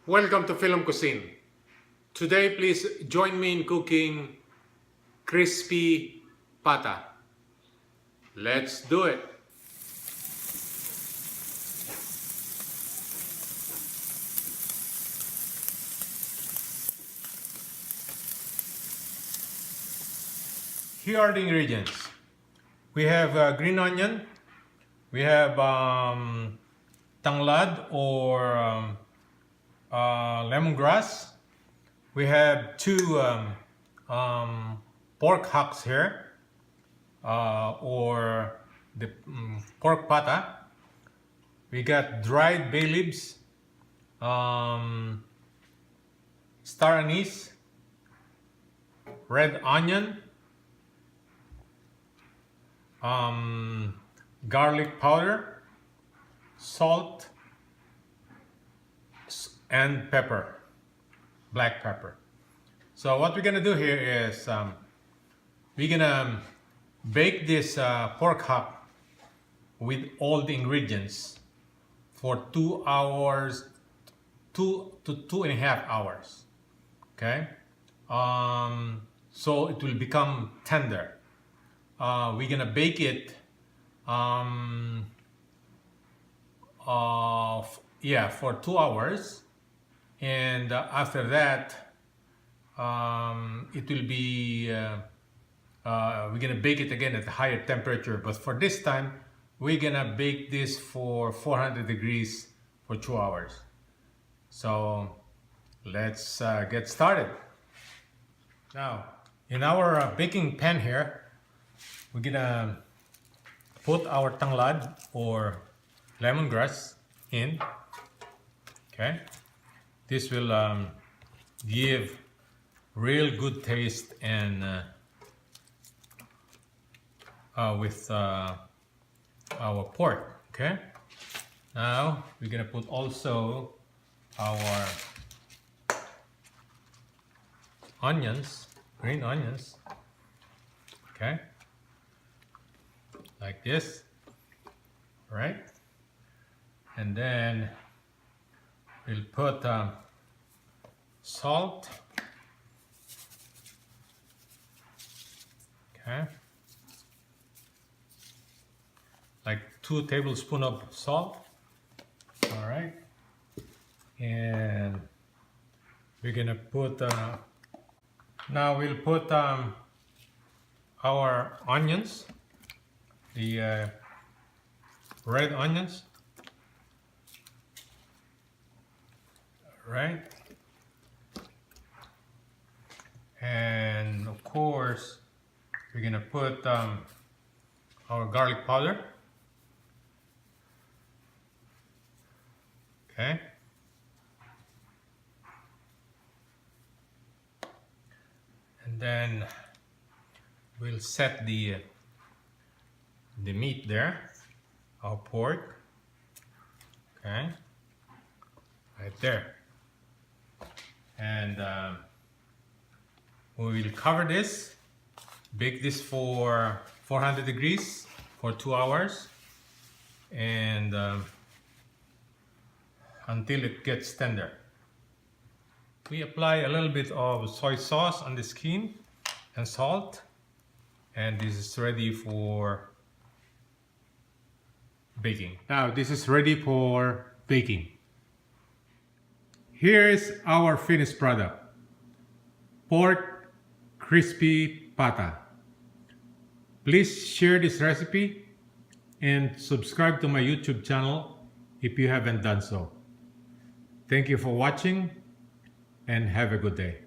Welcome to FILAM Cuisine. Today, please join me in cooking crispy pata. Let's do it. Here are the ingredients. We have green onion. We have tanglad or lemongrass. We have two pork hocks here, or the pork pata. We got dried bay leaves, star anise, red onion, garlic powder, salt, and pepper, black pepper. So what we're gonna do here is we're gonna bake this pork hock with all the ingredients for 2 hours, 2 to 2.5 hours. Okay, so it will become tender. We're gonna bake it for 2 hours, and after that it will be we're gonna bake it again at a higher temperature, but for this time we're gonna bake this for 400 degrees for 2 hours. So let's get started. Now in our baking pan here, we're gonna put our tanglad or lemongrass in. Okay, this will give real good taste and with our pork. Okay, now we're gonna put also our onions, green onions. Okay, like this. All right, and then we'll put salt. Okay, like 2 tablespoons of salt. All right, and we're gonna put now we'll put our onions, the red onions. All right, and of course we're gonna put our garlic powder. Okay, and then we'll set the meat there, our pork. Okay, right there, and we will cover this, bake this for 400 degrees for 2 hours, and until it gets tender. We apply a little bit of soy sauce on the skin and salt, and this is ready for baking. Now this is ready for baking. Here is our finished product: pork crispy pata. Please share this recipe and subscribe to my YouTube channel if you haven't done so. Thank you for watching and have a good day.